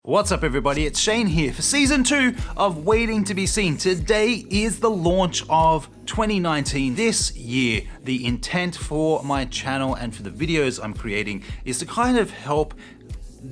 What's up everybody, it's Shane here for season 2 of Waiting to Be Seen. Today is the launch of 2019. This year, the intent for my channel and for the videos I'm creating is to kind of help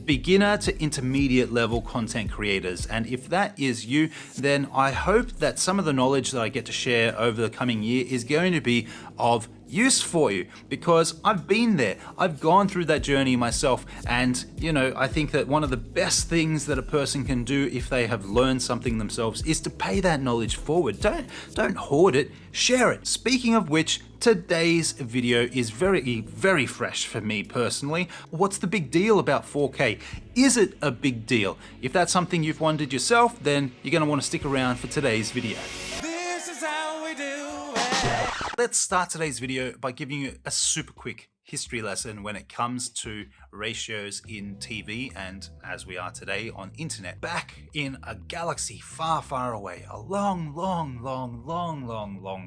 beginner to intermediate level content creators. And if that is you, then I hope that some of the knowledge that I get to share over the coming year is going to be of use for you, because I've been there. I've gone through that journey myself, and I think that one of the best things that a person can do if they have learned something themselves is to pay that knowledge forward. Don't hoard it, share it. Speaking of which, today's video is very fresh for me personally. What's the big deal about 4K? Is it a big deal? If that's something you've wondered yourself, then you're going to want to stick around for today's video. This is how we do it. Let's start today's video by giving you a super quick history lesson when it comes to ratios in TV and, as we are today, on internet. Back in a galaxy far away, a long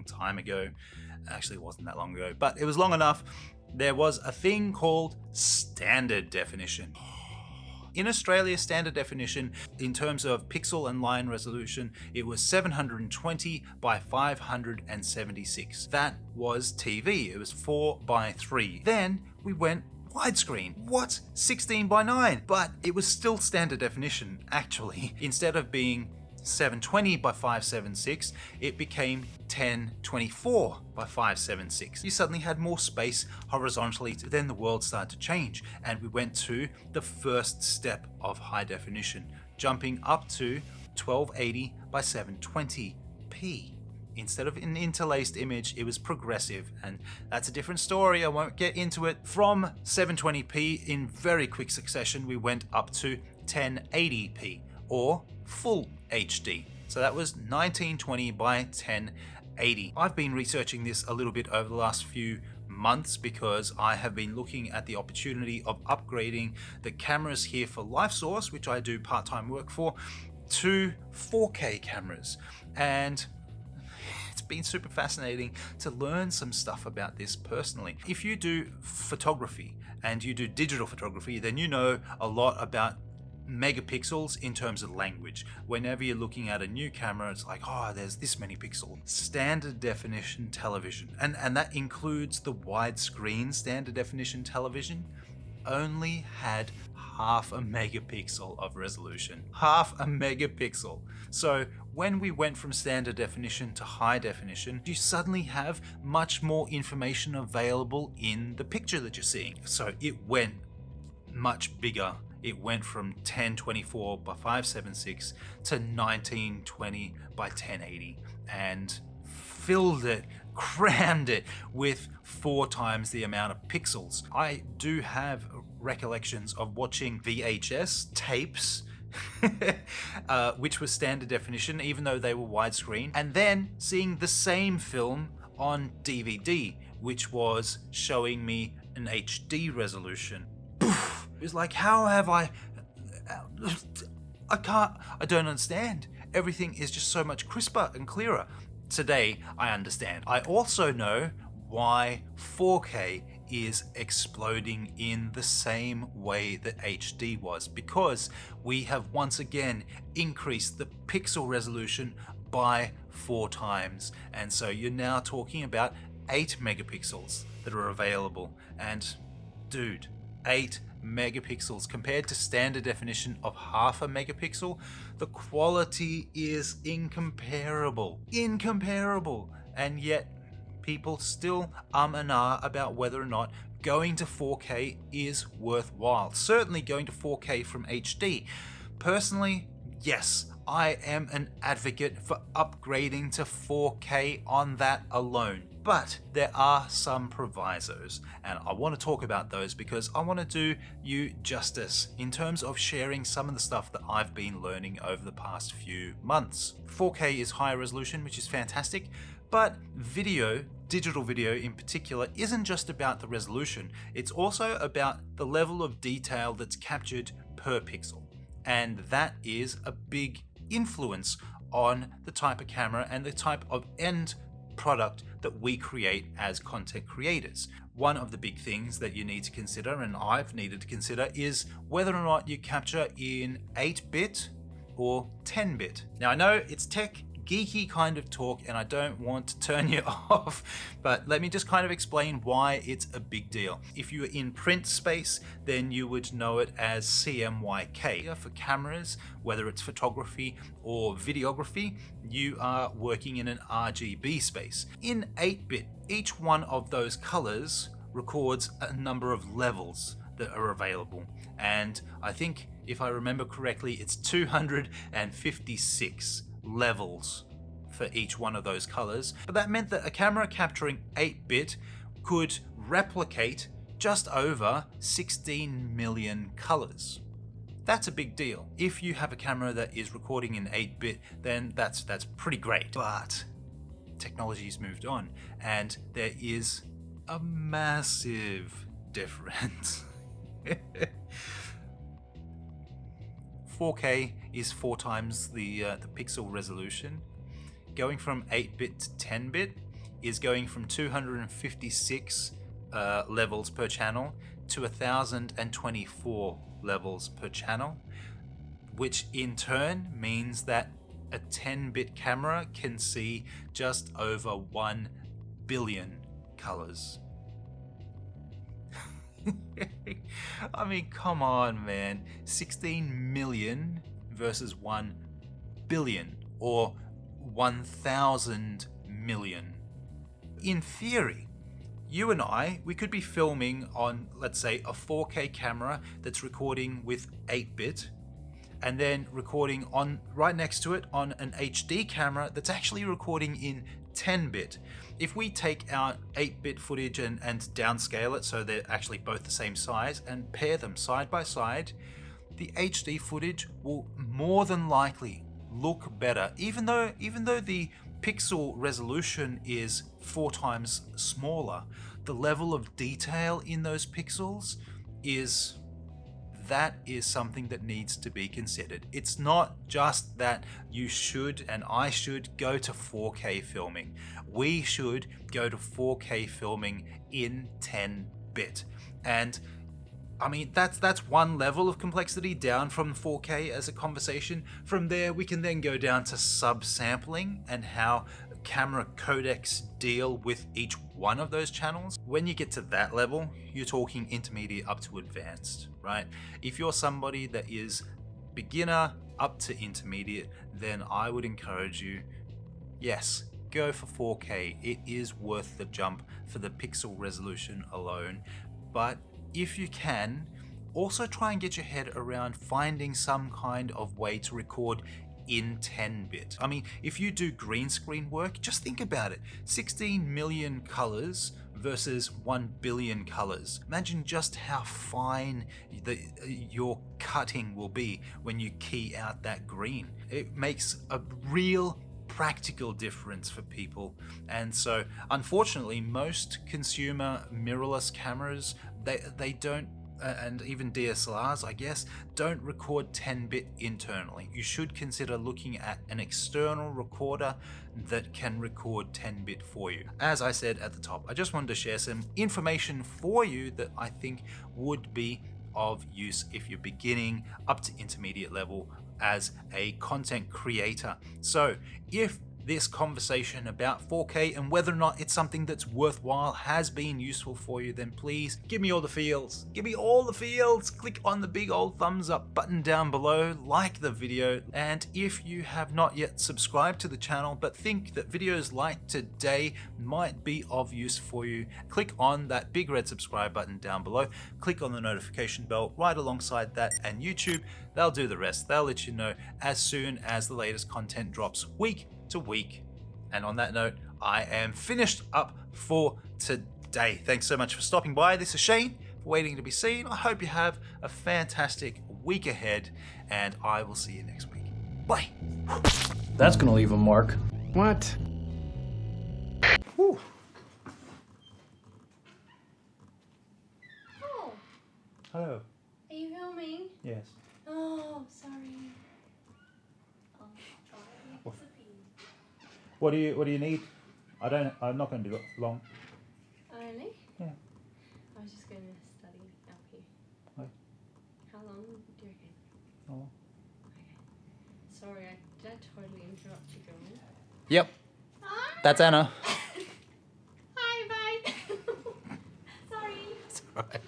time ago, actually it wasn't that long ago, but it was long enough, there was a thing called standard definition. In Australia, standard definition, in terms of pixel and line resolution, it was 720 by 576. That was TV. It was 4 by 3. Then we went widescreen. What? 16 by 9. But it was still standard definition, actually. Instead of being 720 by 576, it became 1024 by 576. You suddenly had more space horizontally, then the world started to change, and we went to the first step of high definition, jumping up to 1280 by 720p. Instead of an interlaced image, it was progressive, and that's a different story. I won't get into it. From 720p in very quick succession, we went up to 1080p, or full HD. So that was 1920 by 1080. I've been researching this a little bit over the last few months because I have been looking at the opportunity of upgrading the cameras here for LifeSource, which I do part-time work for, to 4K cameras. And it's been super fascinating to learn some stuff about this personally. If you do photography and you do digital photography, then you know a lot about megapixels in terms of language. Whenever you're looking at a new camera, it's like, oh, there's this many pixels. Standard definition television, and that includes the widescreen standard definition television, only had half a megapixel of resolution. Half a megapixel. So when we went from standard definition to high definition, you suddenly have much more information available in the picture that you're seeing. So it went much bigger. It went from 1024 by 576 to 1920 by 1080 and filled it, crammed it with 4 times the amount of pixels. I do have recollections of watching VHS tapes which was standard definition even though they were widescreen, and then seeing the same film on DVD, which was showing me an HD resolution. It was like, how have I don't understand. Everything is just so much crisper and clearer. Today, I understand. I also know why 4K is exploding in the same way that HD was, because we have once again increased the pixel resolution by 4 times. And so you're now talking about 8 megapixels that are available. And dude, 8 megapixels compared to standard definition of half a megapixel, the quality is incomparable, and yet people still and ah about whether or not going to 4K is worthwhile. Certainly going to 4K from HD. Personally, yes, I am an advocate for upgrading to 4K on that alone. But there are some provisos, and I want to talk about those because I want to do you justice in terms of sharing some of the stuff that I've been learning over the past few months. 4K is high resolution, which is fantastic, but video, digital video in particular, isn't just about the resolution. It's also about the level of detail that's captured per pixel. And that is a big influence on the type of camera and the type of end product that we create as content creators. one of the big things that you need to consider, and I've needed to consider, is whether or not you capture in 8-bit or 10-bit. Now I know it's tech geeky kind of talk and I don't want to turn you off, but let me just kind of explain why it's a big deal. If you're in print space, then you would know it as CMYK. For cameras, whether it's photography or videography, you are working in an RGB space. In 8-bit, each one of those colors records a number of levels that are available, and I think if I remember correctly, it's 256 levels for each one of those colors. But that meant that a camera capturing 8-bit could replicate just over 16 million colors. That's a big deal. If you have a camera that is recording in 8-bit, then that's pretty great. But technology's moved on and there is a massive difference. 4K is 4 times the pixel resolution. Going from 8-bit to 10-bit is going from 256 levels per channel to 1024 levels per channel, which in turn means that a 10-bit camera can see just over 1 billion colors. I mean, come on, man. 16 million versus 1 billion or 1,000 million. In theory, you and we could be filming on, let's say, a 4K camera that's recording with 8-bit, and then recording on right next to it on an HD camera that's actually recording in 10-bit. If we take our 8-bit footage and downscale it so they're actually both the same size and pair them side by side, the HD footage will more than likely look better, even though the pixel resolution is 4 times smaller. The level of detail in those pixels is something that needs to be considered. It's not just that you should and I should go to 4K filming. We should go to 4K filming in 10-bit. And I mean, that's one level of complexity down from 4K as a conversation. From there, we can then go down to subsampling and how camera codecs deal with each one of those channels. When you get to that level, you're talking intermediate up to advanced, right? If you're somebody that is beginner up to intermediate, then I would encourage you, yes, go for 4K. It is worth the jump for the pixel resolution alone. But if you can, also try and get your head around finding some kind of way to record in 10-bit. I mean, if you do green screen work, just think about it. 16 million colors versus 1 billion colors. Imagine just how fine your cutting will be when you key out that green. It makes a real practical difference for people. And so unfortunately, most consumer mirrorless cameras, they don't, and even DSLRs, I guess, don't record 10-bit internally. You should consider looking at an external recorder that can record 10-bit for you. As I said at the top, I just wanted to share some information for you that I think would be of use if you're beginning up to intermediate level as a content creator. So if this conversation about 4K and whether or not it's something that's worthwhile has been useful for you, then please give me all the feels. Give me all the feels. Click on the big old thumbs up button down below, like the video, and if you have not yet subscribed to the channel but think that videos like today might be of use for you, click on that big red subscribe button down below. Click on the notification bell right alongside that, and YouTube, they'll do the rest. They'll let you know as soon as the latest content drops week to week. And on that note, I am finished up for today. Thanks so much for stopping by. This is Shane for Waiting to Be Seen. I hope you have a fantastic week ahead, and I will see you next week. Bye. That's gonna leave a mark. What? Whew. Oh, Hello. are you filming? Yes. Oh, sorry. Oh, sorry. What? What do you need? I'm not going to be long. Really? Yeah. Sorry, did I totally interrupt you, Gilman? Yep, that's Anna. Hi, bye. Sorry. It's all right.